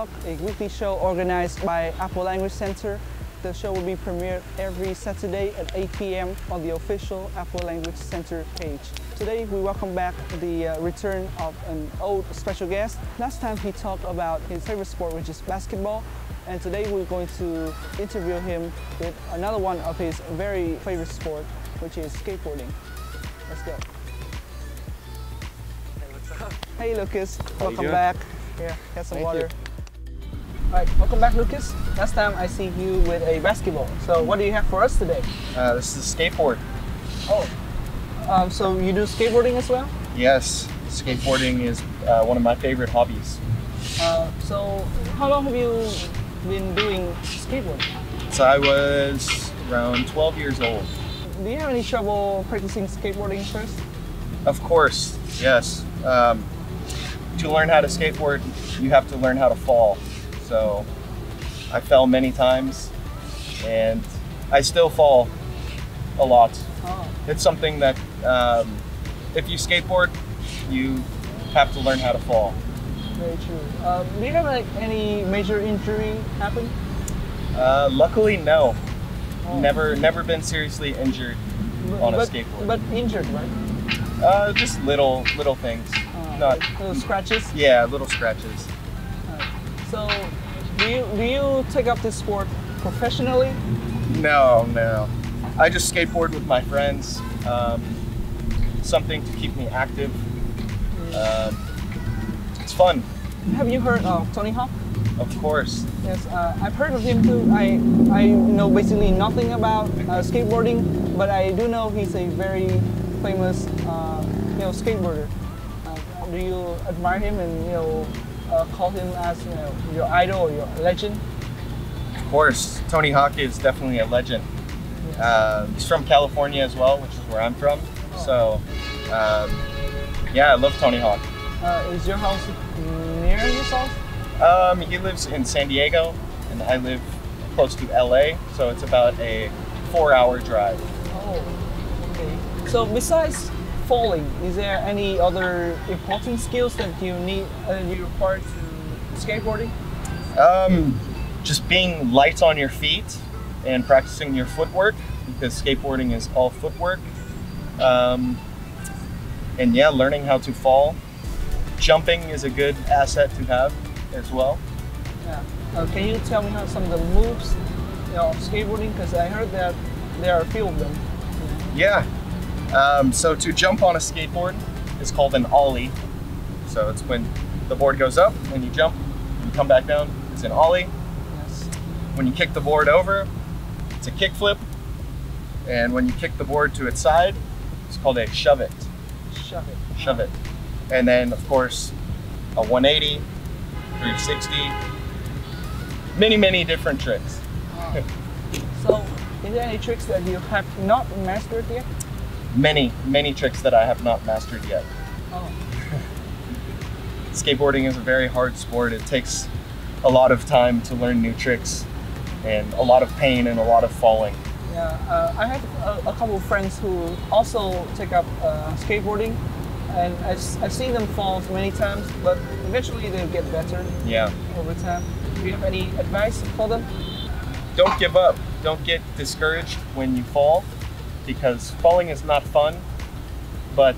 Talk, a weekly show organized by Apple Language Center. The show will be premiered every Saturday at 8 p.m. on the official Apple Language Center page. Today we welcome back the return of an old special guest. Last time he talked about his favorite sport, which is basketball. And today we're going to interview him with another one of his very favorite sport, which is skateboarding. Let's go. Hey, what's up? Hey Lucas, welcome doing? back. Here, get some Thank water. you. Alright, welcome back Lucas. Last time I see you with a basketball. So what do you have for us today? This is a skateboard. Oh, so you do skateboarding as well? Yes, skateboarding is one of my favorite hobbies. So how long have you been doing skateboarding? So I was around 12 years old. Do you have any trouble practicing skateboarding first? Of course, yes. To learn how to skateboard, you have to learn how to fall. So I fell many times and I still fall a lot. Oh. It's something that if you skateboard, you have to learn how to fall. Very true. Do you have like any major injury happen? Luckily, no. Oh. Never been seriously injured on a skateboard. But injured, right? Just little things. Not like little scratches? Yeah, little scratches. So, do you take up this sport professionally? No. I just skateboard with my friends. Something to keep me active. It's fun. Have you heard of Tony Hawk? Of course. Yes, I've heard of him too. I know basically nothing about skateboarding, but I do know he's a very famous skateboarder. Do you admire him and call him as your idol or your legend? Of course, Tony Hawk is definitely a legend. Yes. He's from California as well, which is where I'm from. So, yeah, I love Tony Hawk. Is your house near his house? He lives in San Diego, and I live close to LA, so it's about a 4-hour drive. Oh, okay. So besides falling, is there any other important skills that you require to skateboarding? Just being light on your feet and practicing your footwork, because skateboarding is all footwork. And yeah, learning how to fall. Jumping is a good asset to have as well. Yeah. Can you tell me how some of the moves of skateboarding? Because I heard that there are a few of them. Yeah. So to jump on a skateboard is called an ollie. So it's when the board goes up and you jump, you come back down. It's an ollie. Yes. When you kick the board over, it's a kickflip. And when you kick the board to its side, it's called a shove it. Shove it. Shove it. And then, of course, a 180, 360, many different tricks. Oh. So, is there any tricks that you have not mastered yet? Many tricks that I have not mastered yet. Oh. Skateboarding is a very hard sport. It takes a lot of time to learn new tricks and a lot of pain and a lot of falling. Yeah, I have a couple of friends who also take up skateboarding, and I've seen them fall many times, but eventually they'll get better. Yeah. Over time. Do you have any advice for them? Don't give up. Don't get discouraged when you fall, because falling is not fun. But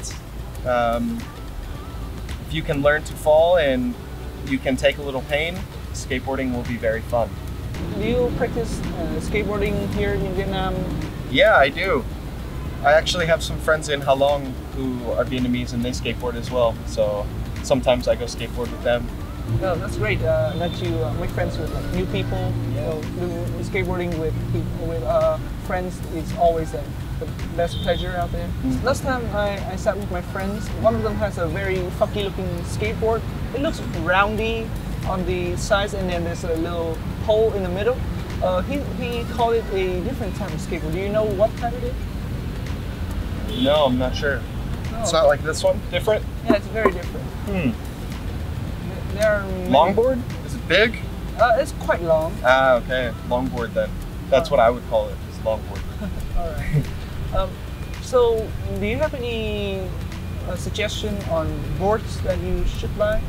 if you can learn to fall and you can take a little pain, skateboarding will be very fun. Do you practice skateboarding here in Vietnam? Yeah, I do. I actually have some friends in Ha Long who are Vietnamese and they skateboard as well. So sometimes I go skateboard with them. Oh, that's great that you make friends with like new people. Yeah. Skateboarding with friends is always the best pleasure out there. Mm. Last time I sat with my friends, one of them has a very funky looking skateboard. It looks roundy on the sides and then there's a little hole in the middle. He called it a different type of skateboard. Do you know what type it is? No, I'm not sure. No. It's not like this one? Different? Yeah, it's very different. There are Longboard? Is it big? It's quite long. Ah, okay. Longboard then. That's what I would call it, is longboard. All right. So, do you have any suggestion on boards that you should buy?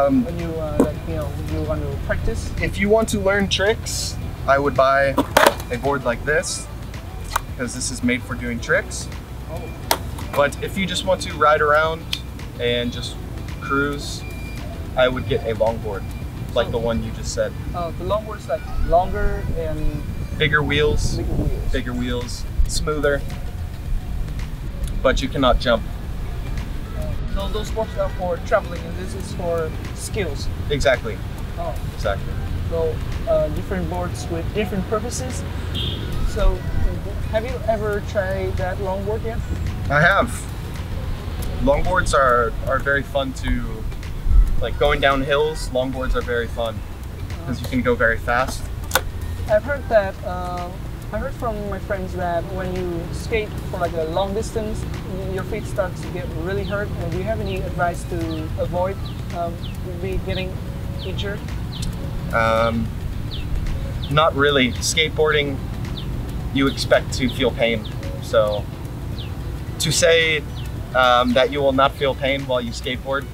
When you want to practice? If you want to learn tricks, I would buy a board like this, because this is made for doing tricks. Oh. But if you just want to ride around and just cruise, I would get a longboard, like the one you just said. The longboard is like longer and bigger wheels, bigger wheels, smoother, but you cannot jump. So those boards are for traveling, and this is for skills. Exactly. Oh. Exactly. So different boards with different purposes. So have you ever tried that longboard yet? I have. Longboards are very fun to, like going down hills, longboards are very fun because you can go very fast. I've heard that, I heard from my friends that when you skate for like a long distance, your feet start to get really hurt. Do you have any advice to avoid getting injured? Not really. Skateboarding, you expect to feel pain. So to say that you will not feel pain while you skateboard,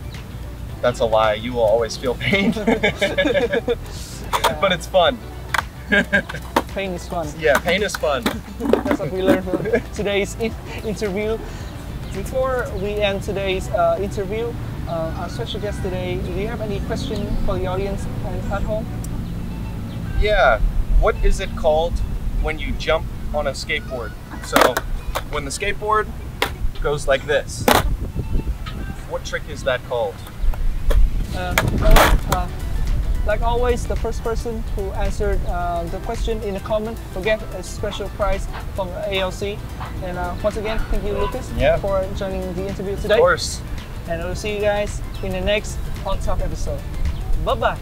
that's a lie. You will always feel pain. But it's fun. Pain is fun. Yeah, pain is fun. That's what we learned from today's interview. Before we end today's interview, our special guest today, do you have any question for the audience at home? Yeah, what is it called when you jump on a skateboard? So when the skateboard goes like this, what trick is that called? Like always, the first person who answered the question in the comment will get a special prize from ALC. And once again, thank you, Lucas, for joining the interview today. Of course. And I will see you guys in the next On Talk episode. Bye-bye.